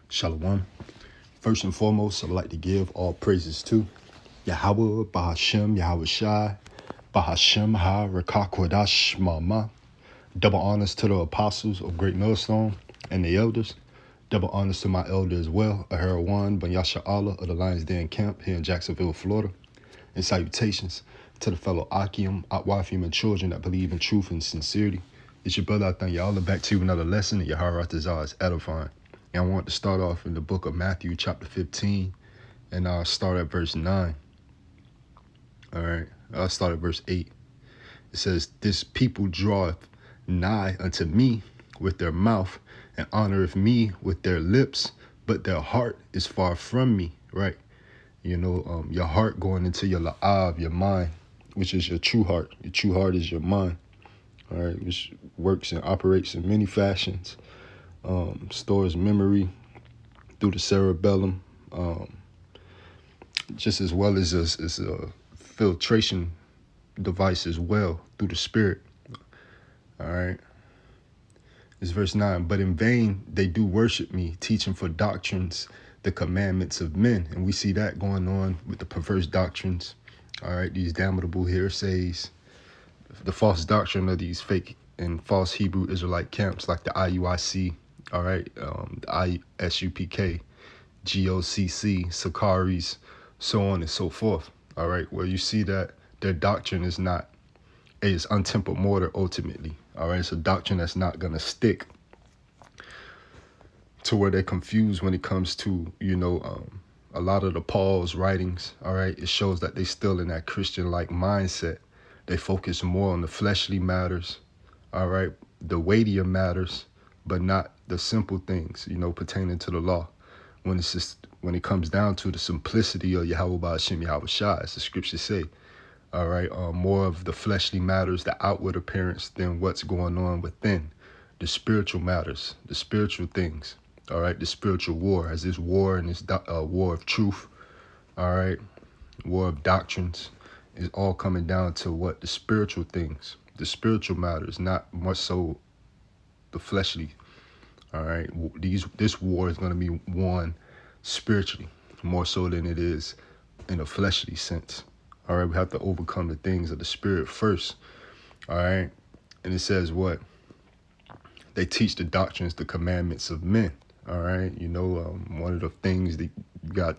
Shalom. First and foremost, I would like to give all praises to Yahweh, Bahashem, Yahweh Shai, Bahashem Ha, Rakakwadash Mama. Double honors to the apostles of Great Millstone and the elders. Double honors to my elder as well, Ahara One, Banyasha Allah of the Lions Den Camp here in Jacksonville, Florida. And salutations to the fellow Akim, Atwafim, and children that believe in truth and sincerity. It's your brother, I thank y'all. Back to you another lesson, and your heart is edifying. And I want to start off in the book of Matthew, chapter 15, and I'll start at verse 9. All right, I'll start at verse 8. It says, "This people draweth nigh unto me with their mouth, and honoreth me with their lips, but their heart is far from me." Right? Your heart going into your la'av, your mind, which is your true heart. Your true heart is your mind, all right, which works and operates in many fashions. Stores memory through the cerebellum, just as well as a filtration device as well through the spirit. All right. It's verse 9. "But in vain they do worship me, teaching for doctrines the commandments of men." And we see that going on with the perverse doctrines. All right. These damnable hearsays, the false doctrine of these fake and false Hebrew Israelite camps like the IUIC. All right, the ISUPK, GOCC, Sakaris, so on and so forth. All right, where you see that their doctrine is untempered mortar ultimately. All right, it's a doctrine that's not going to stick, to where they're confused when it comes to, a lot of the Paul's writings. All right, it shows that they still in that Christian-like mindset. They focus more on the fleshly matters, all right, the weightier matters, but not the simple things, pertaining to the law. When it comes down to the simplicity of Yahweh Ba'ashem Yahweh Shai, as the scriptures say, all right, more of the fleshly matters, the outward appearance, than what's going on within, the spiritual matters, the spiritual things, all right, the spiritual war, as this war and this war of truth, all right, war of doctrines, is all coming down to what? The spiritual things, the spiritual matters, not much so the fleshly. All right, this war is going to be won spiritually more so than it is in a fleshly sense. All right, we have to overcome the things of the spirit first. All right, and it says what? They teach the doctrines, the commandments of men. All right, one of the things that you got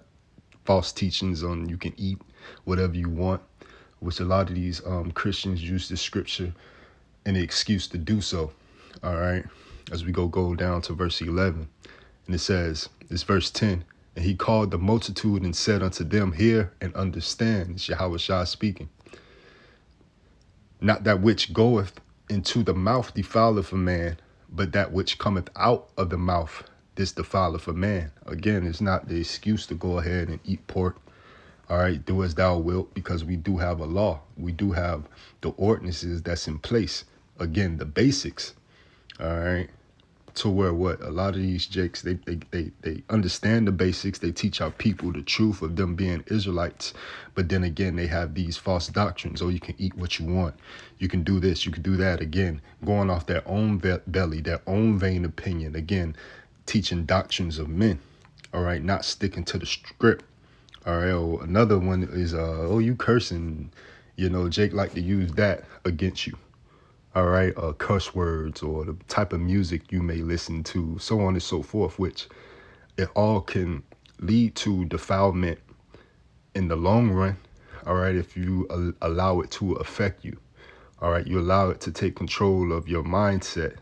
false teachings on, you can eat whatever you want, which a lot of these Christians use this scripture and the excuse to do so. All right, as we go down to verse 11, and it says, it's verse 10, "And he called the multitude and said unto them, Hear and understand." It's Yahweh Shai speaking. "Not that which goeth into the mouth defileth a man, but that which cometh out of the mouth, this defileth a man." Again, it's not the excuse to go ahead and eat pork. All right, do as thou wilt, because we do have a law. We do have the ordinances that's in place. Again, the basics. All right, to where what? A lot of these jakes, they understand the basics. They teach our people the truth of them being Israelites. But then again, they have these false doctrines. Oh, you can eat what you want. You can do this. You can do that. Again, going off their own belly, their own vain opinion. Again, teaching doctrines of men. All right, not sticking to the script. All right, oh, another one is, you cursing. Jake like to use that against you. All right, curse words or the type of music you may listen to, so on and so forth, which it all can lead to defilement in the long run. All right, if you allow it to affect you. All right, you allow it to take control of your mindset,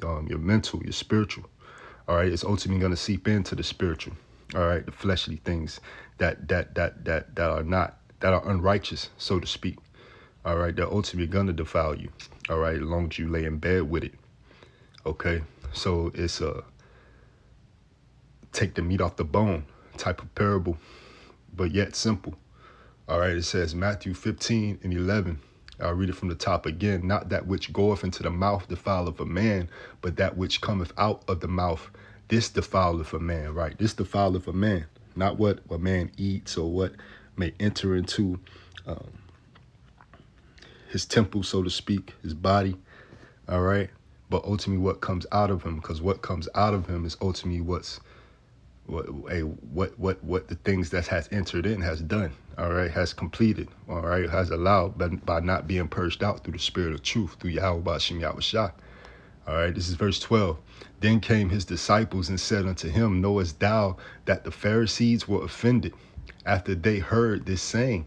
your mental, your spiritual. All right, it's ultimately going to seep into the spiritual. All right, the fleshly things that are unrighteous, so to speak. All right, they're ultimately going to defile you. All right, as long as you lay in bed with it. Okay, so it's a take the meat off the bone type of parable, but yet simple. All right, it says Matthew 15 and 11. I'll read it from the top again. "Not that which goeth into the mouth defileth a man, but that which cometh out of the mouth, this defileth a man." Right, this defileth a man. Not what a man eats or what may enter into his temple, so to speak, his body. All right, but ultimately what comes out of him, because what comes out of him is ultimately what's what the things that has entered in has done, all right, has completed, all right, has allowed by not being purged out through the spirit of truth, through Yahweh Ba'Shem Yahushua. All right, this is verse 12. Then came his disciples and said unto him, knowest thou that the Pharisees were offended after they heard this saying?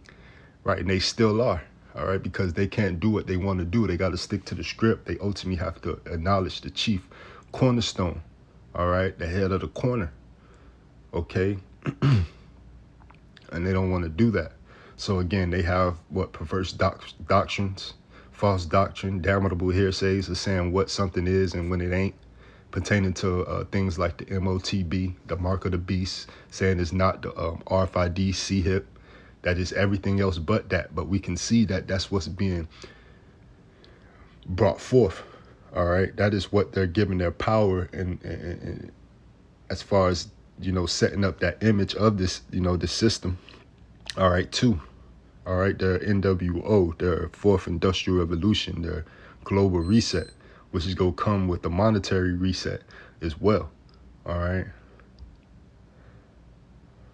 Right, and they still are. All right, because they can't do what they want to do. They got to stick to the script. They ultimately have to acknowledge the chief cornerstone, all right, the head of the corner, okay? And they don't want to do that. So again, they have what perverse doctrines, false doctrine, damnable hearsays of saying what something is and when it ain't, pertaining to things like the MOTB, the mark of the beast, saying it's not the RFID CHIP, that is everything else but that. But we can see that that's what's being brought forth. All right, that is what they're giving their power and as far as, you know, setting up that image of this, you know, the system. All right, too. All right, their NWO, their fourth industrial revolution, their global reset, which is going to come with the monetary reset as well. All right.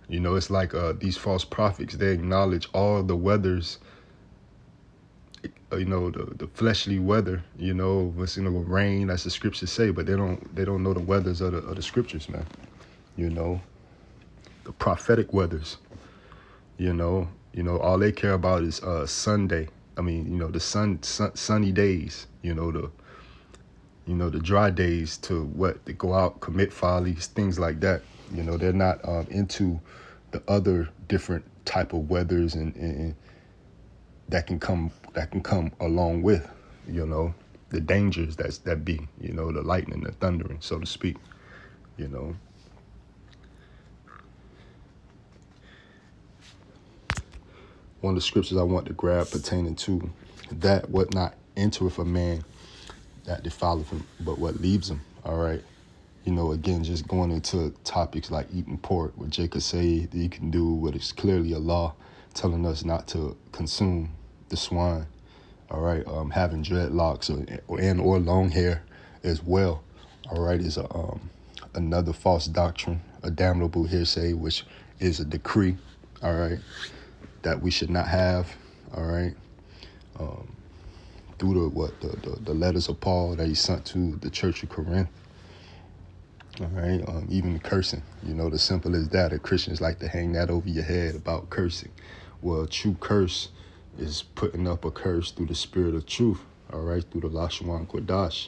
You know, it's like these false prophets, they acknowledge all the weathers, you know, the fleshly weather, you know, what's, you know, rain, as the scriptures say, but they don't know the weathers of the scriptures, man. You know, the prophetic weathers, you know, all they care about is Sunday. I mean, you know, the sunny days, you know, the dry days to go out, commit follies, things like that. You know, they're not into the other different type of weathers and that can come along with, you know, the dangers that be, you know, the lightning, the thundering, so to speak, you know. One of the scriptures I want to grab pertaining to that, what not entereth a man that defileth him, but what leaves him. All right. You know, again, just going into topics like eating pork, what Jacob say that you can do, what is clearly a law telling us not to consume the swine. All right. Having dreadlocks or long hair as well. All right. Is another false doctrine, a damnable hearsay, which is a decree. All right. That we should not have. All right. Through the letters of Paul that he sent to the church of Corinth. All right, even cursing, you know, the simple as that. Christians like to hang that over your head about cursing. Well, a true curse is putting up a curse through the spirit of truth, all right, through the Lashawan Kodash,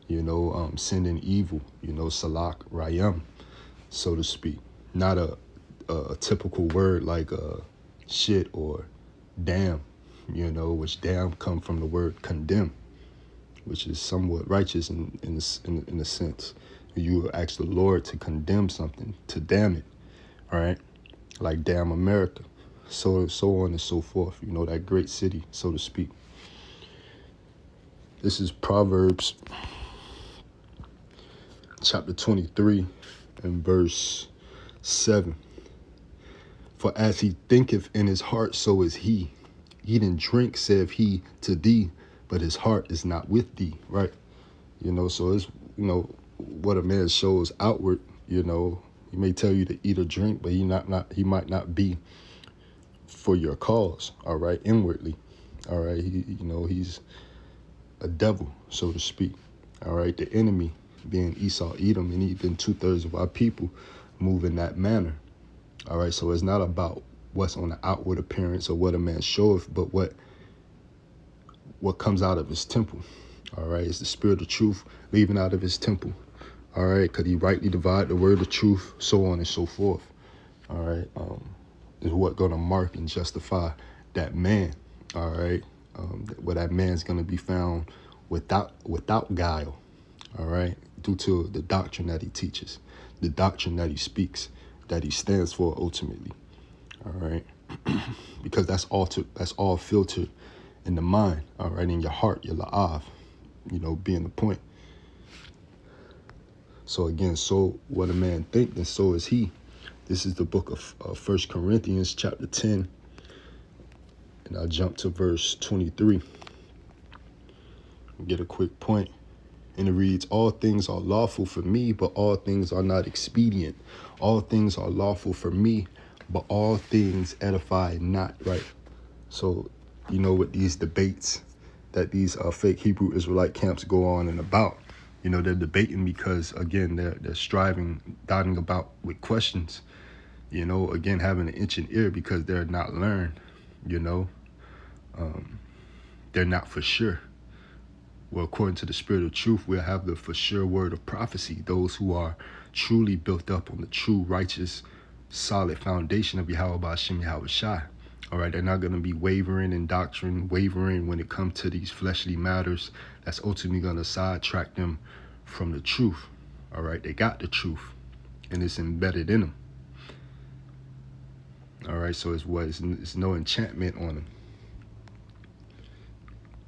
you know, sending evil, you know, Salak Rayam, so to speak. Not a typical word like shit or damn, you know, which damn come from the word condemn, which is somewhat righteous in a sense. You ask the Lord to condemn something, to damn it, all right? Like damn America, so on and so forth. You know, that great city, so to speak. This is Proverbs chapter 23 and verse 7. For as he thinketh in his heart, so is he. Eat and drink, saith he to thee, but his heart is not with thee, right? You know, so it's, you know, what a man shows outward, you know, he may tell you to eat or drink, but he might not be for your cause, all right, inwardly, all right. He's a devil, so to speak, all right. The enemy being Esau, Edom, and even 2/3 of our people move in that manner, all right. So it's not about what's on the outward appearance or what a man showeth, but what comes out of his temple, all right. It's the spirit of truth leaving out of his temple. All right, could he rightly divide the word of truth, so on and so forth. All right, is what going to mark and justify that man. All right, where that man's going to be found without guile. All right, due to the doctrine that he teaches, the doctrine that he speaks, that he stands for ultimately. All right, because that's all filtered in the mind. All right, in your heart, your la'av, you know, being the point. So again, so what a man think, then so is he. This is the book of 1 Corinthians chapter 10. And I'll jump to verse 23. Get a quick point. And it reads, all things are lawful for me, but all things are not expedient. All things are lawful for me, but all things edify not, right? So, with these debates that these fake Hebrew Israelite camps go on and about, they're debating because, again, they're striving, dotting about with questions, again, having an itching ear because they're not learned, they're not for sure. Well, according to the spirit of truth, we'll have the for sure word of prophecy, those who are truly built up on the true, righteous, solid foundation of Yahweh Ba'ashem Yahweh Shai. All right, they're not going to be wavering in doctrine, wavering when it comes to these fleshly matters. That's ultimately going to sidetrack them from the truth. All right, they got the truth, and it's embedded in them. All right, so it's no enchantment on them.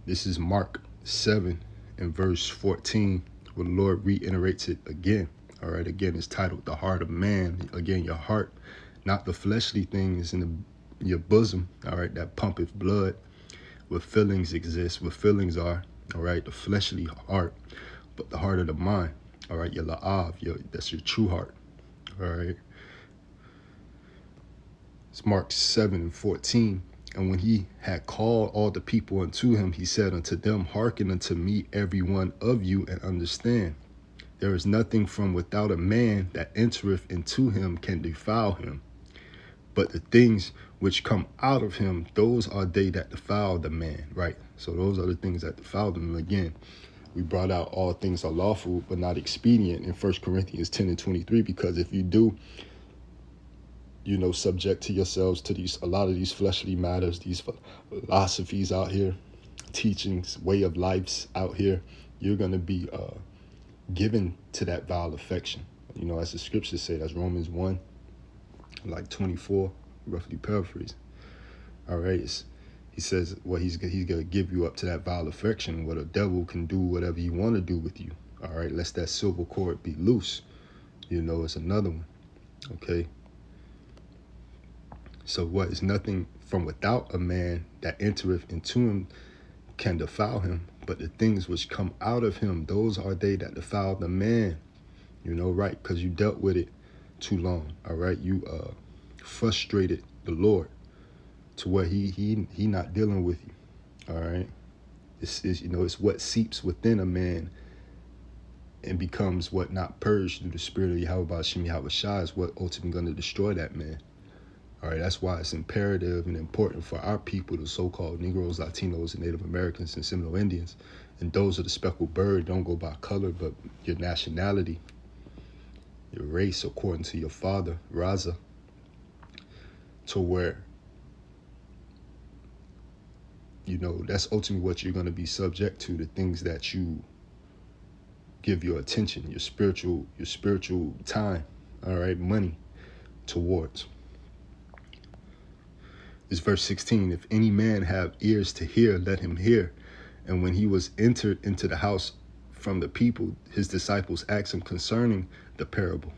This is Mark 7 and verse 14, where the Lord reiterates it again. All right, again, it's titled The Heart of Man. Again, your heart, not the fleshly things in your bosom, all right, that pumpeth blood, where feelings exist, where feelings are, all right, the fleshly heart, but the heart of the mind, all right, your la'av, that's your true heart, all right. It's Mark 7 and 14. And when he had called all the people unto him, he said unto them, hearken unto me, every one of you, and understand. There is nothing from without a man that entereth into him can defile him. But the things which come out of him, those are they that defile the man, right? So those are the things that defile them. Again, we brought out all things are lawful, but not expedient in 1 Corinthians 10 and 23, because if you do, subject to yourselves to a lot of these fleshly matters, these philosophies out here, teachings, way of lives out here, you're going to be given to that vile affection. As the scriptures say, that's Romans 1, like 24, roughly paraphrase. All right. He says, well, he's going to give you up to that vile affection, where the devil can do whatever he want to do with you. All right. Lest that silver cord be loose. It's another one. Okay. So what is nothing from without a man that entereth into him can defile him, but the things which come out of him, those are they that defile the man. Right? Because you dealt with it too long. All right, you frustrated the Lord to where he not dealing with you. All right, it's what seeps within a man and becomes what not purged through the spirit of Yahweh Ba'ashem Yahweh Shai is what ultimately going to destroy that man. All right, that's why it's imperative and important for our people, the so-called Negroes, Latinos, and Native Americans, and Seminole Indians, and those of the speckled bird, don't go by color, but your nationality, your race, according to your father, Raza, to where, that's ultimately what you're going to be subject to, the things that you give your attention, your spiritual time, all right, money towards. It's verse 16. If any man have ears to hear, let him hear. And when he was entered into the house from the people, his disciples asked him concerning the parable.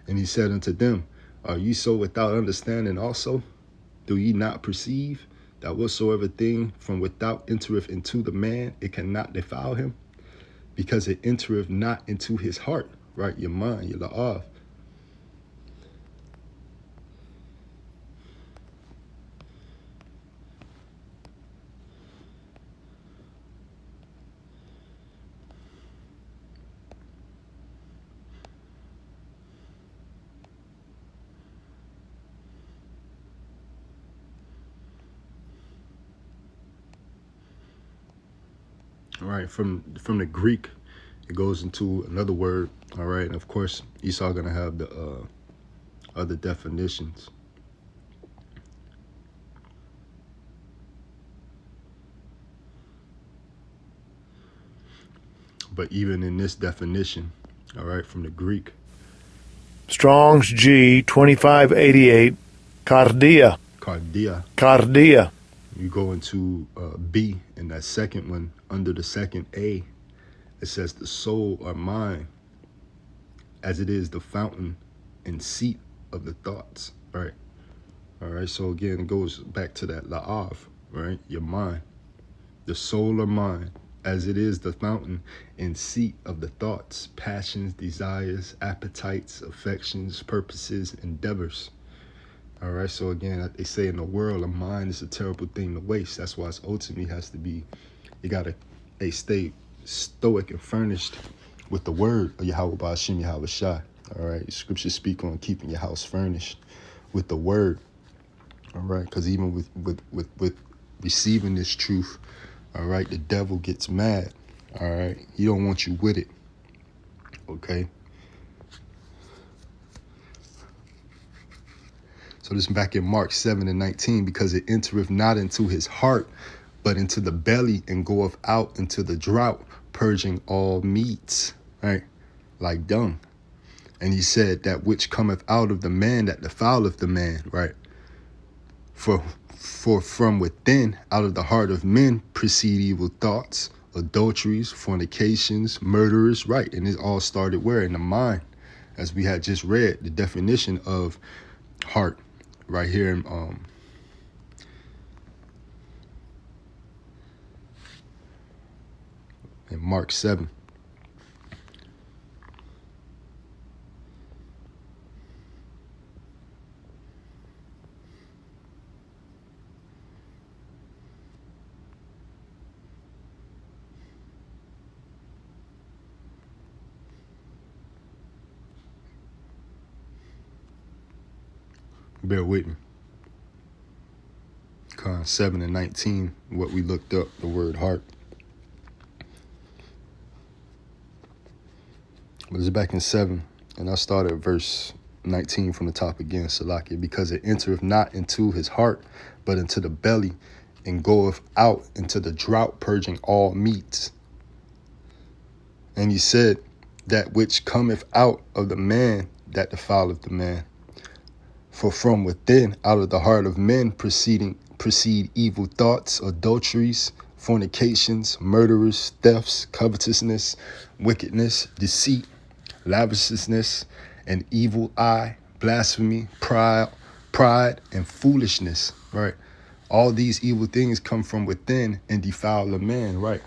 And he said unto them, are ye so without understanding also? Do ye not perceive that whatsoever thing from without entereth into the man, it cannot defile him? Because it entereth not into his heart, right? Your mind, your la'av. All right, from the Greek, it goes into another word. All right, and of course, Esau gonna have the other definitions. But even in this definition, all right, from the Greek, Strong's G 2588, cardia. Cardia. You go into B, and that second one, under the second A, it says the soul or mind, as it is the fountain and seat of the thoughts, right? All right, so again, it goes back to that la'av, right? Your mind, the soul or mind, as it is the fountain and seat of the thoughts, passions, desires, appetites, affections, purposes, endeavors. All right, so again, they say in the world, a mind is a terrible thing to waste. That's why it's ultimately has to be, you got to stay stoic and furnished with the word of Yahweh Ba'ashim Yahweh Shai. All right, scriptures speak on keeping your house furnished with the word. All right, because even with receiving this truth, all right, the devil gets mad. All right, he don't want you with it. Okay. So this is back in Mark 7:19, because it entereth not into his heart, but into the belly, and goeth out into the drought, purging all meats, right, like dung. And he said, that which cometh out of the man, that defileth the man, right? For from within, out of the heart of men, proceed evil thoughts, adulteries, fornications, murderers, right? And it all started where? In the mind, as we had just read the definition of heart right here in Mark 7. Bear with me. 7:19, what we looked up, the word heart. But it's back in 7, and I started at verse 19 from the top again, Salakia. Because it entereth not into his heart, but into the belly, and goeth out into the drought, purging all meats. And he said, that which cometh out of the man, that defileth the man. For from within, out of the heart of men, proceed evil thoughts, adulteries, fornications, murderers, thefts, covetousness, wickedness, deceit, lasciviousness, an evil eye, blasphemy, pride, and foolishness, right? All these evil things come from within and defile a man, right?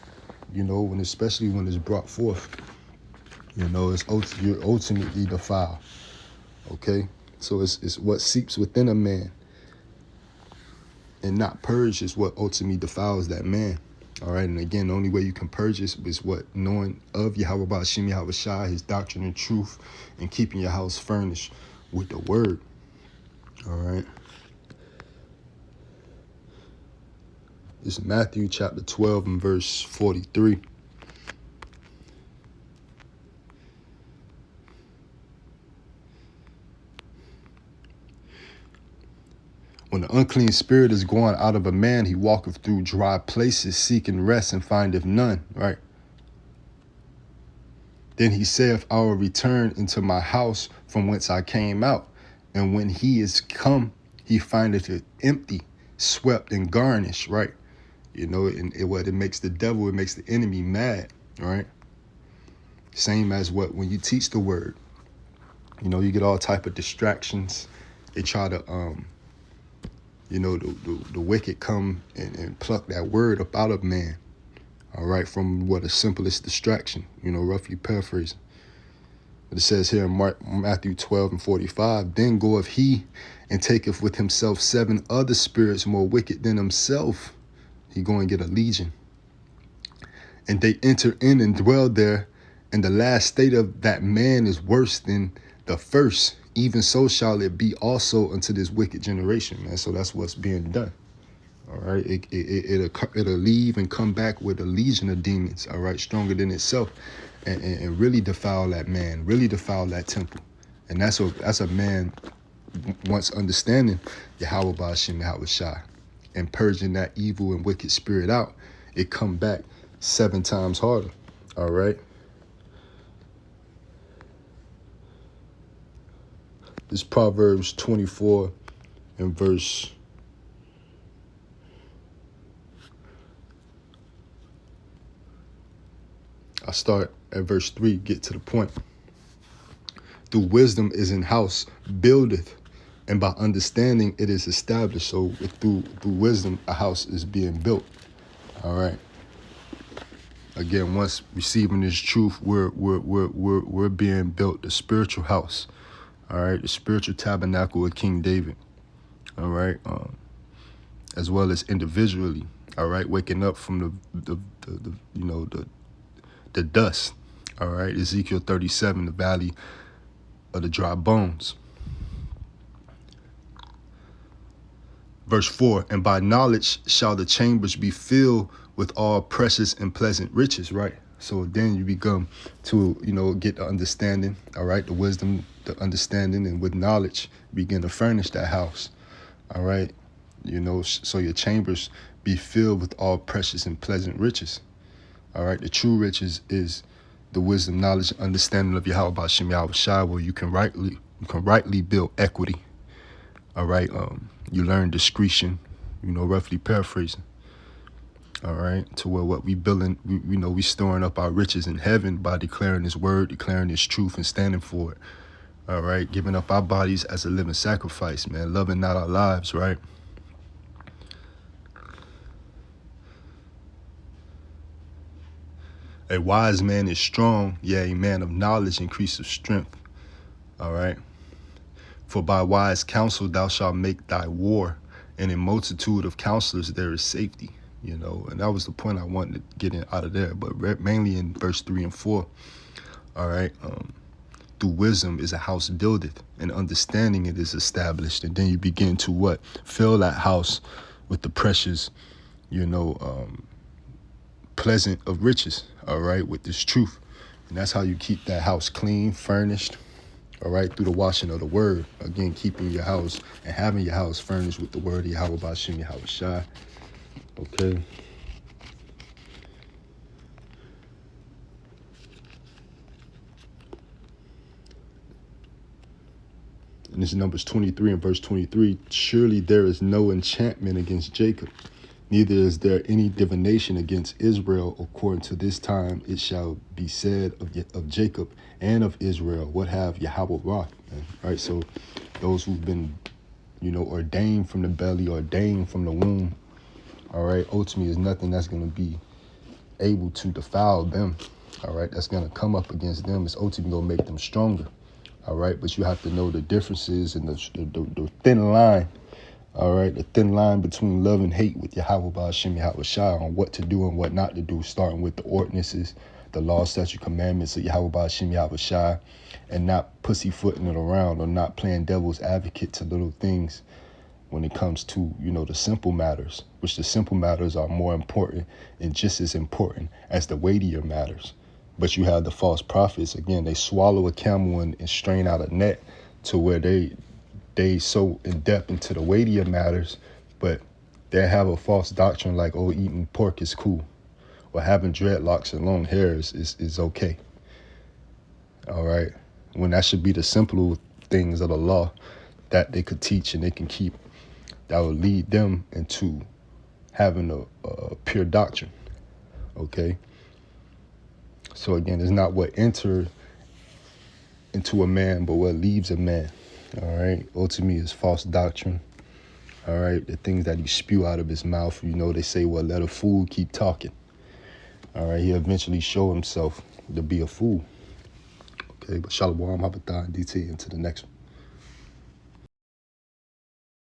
You know, especially when it's brought forth, you know, you're ultimately defiled, okay? So it's what seeps within a man and not purge is what ultimately defiles that man. All right. And again, the only way you can purge this is what? Knowing of Yahweh Ba'ashim Yahweh Shai, his doctrine and truth, and keeping your house furnished with the word. All right. This is Matthew chapter 12 and verse 43. When the unclean spirit is gone out of a man, he walketh through dry places, seeking rest, and findeth none, right? Then he saith, I will return into my house from whence I came out. And when he is come, he findeth it empty, swept and garnished, right? You know, and what it makes the devil, it makes the enemy mad, right? Same as when you teach the word, you know, you get all type of distractions. They try to, you know, the wicked come and pluck that word up out of man. All right, from the simplest distraction, you know, roughly paraphrasing. But it says here in Matthew 12 and 45, then goeth he and taketh with himself 7 other spirits more wicked than himself. He go and get a legion. And they enter in and dwell there. And the last state of that man is worse than the first. Even so shall it be also unto this wicked generation, man. So that's what's being done. All right, it'll leave and come back with a legion of demons, all right, stronger than itself, and really defile that man, really defile that temple. And that's a man once understanding Yahweh Ba'ashim Yahweh Shai and purging that evil and wicked spirit out, it come back 7 times harder, all right? This Proverbs 24 and verse I start at verse 3, get to the point. Through wisdom is in house, buildeth, and by understanding it is established. So through wisdom, a house is being built. All right. Again, once receiving this truth, we're being built the spiritual house. All right, the spiritual tabernacle of King David. All right, as well as individually. All right, waking up from the dust. All right, Ezekiel 37, the valley of the dry bones. Verse 4, and by knowledge shall the chambers be filled with all precious and pleasant riches, right? So then you become to, get the understanding, all right, the wisdom, the understanding, and with knowledge, begin to furnish that house, all right? So your chambers be filled with all precious and pleasant riches, all right? The true riches is the wisdom, knowledge, and understanding of Yahweh B'Shem Yahweh Shai, where you can rightly build equity, all right? You learn discretion, roughly paraphrasing. All right, to where what we building, we storing up our riches in heaven by declaring His word, declaring His truth, and standing for it. All right, giving up our bodies as a living sacrifice, man, loving not our lives, right? A wise man is strong, a man of knowledge increases strength. All right, for by wise counsel thou shalt make thy war, and in multitude of counselors there is safety. And that was the point I wanted to get in out of there, but mainly in verse 3 and 4. All right, through wisdom is a house builded, and understanding it is established, and then you begin to what? Fill that house with the precious, pleasant of riches. All right, with this truth, and that's how you keep that house clean, furnished. All right, through the washing of the word. Again, keeping your house and having your house furnished with the word of Yahweh B'Shem Yahweh Shai. Okay. And this is Numbers 23 and verse 23. Surely there is no enchantment against Jacob, neither is there any divination against Israel. According to this time it shall be said of Jacob and of Israel, what have Yahweh wrought? Right, so those who've been, ordained from the belly, ordained from the womb, all right, ultimately is nothing that's going to be able to defile them, all right, that's going to come up against them. It's ultimately going to make them stronger, all right, but you have to know the differences and the thin line, all right, the thin line between love and hate with Yahweh B'Shem Yahweh Shai on what to do and what not to do, starting with the ordinances, the law, statute, commandments of Yahweh B'Shem Yahweh Shai, and not pussyfooting it around or not playing devil's advocate to little things when it comes to, the simple matters, which the simple matters are more important and just as important as the weightier matters. But you have the false prophets, again, they swallow a camel and strain out a net to where they so in depth into the weightier matters, but they have a false doctrine like, oh, eating pork is cool, or having dreadlocks and long hair is okay. All right, when that should be the simple things of the law that they could teach and they can keep, that would lead them into having a pure doctrine. Okay, so again, it's not what enters into a man, but what leaves a man. All right, ultimately is false doctrine. All right, the things that he spew out of his mouth, they say, well, let a fool keep talking. All right, he'll eventually show himself to be a fool. Okay, but Shalom, Habatah, and DT into the next one.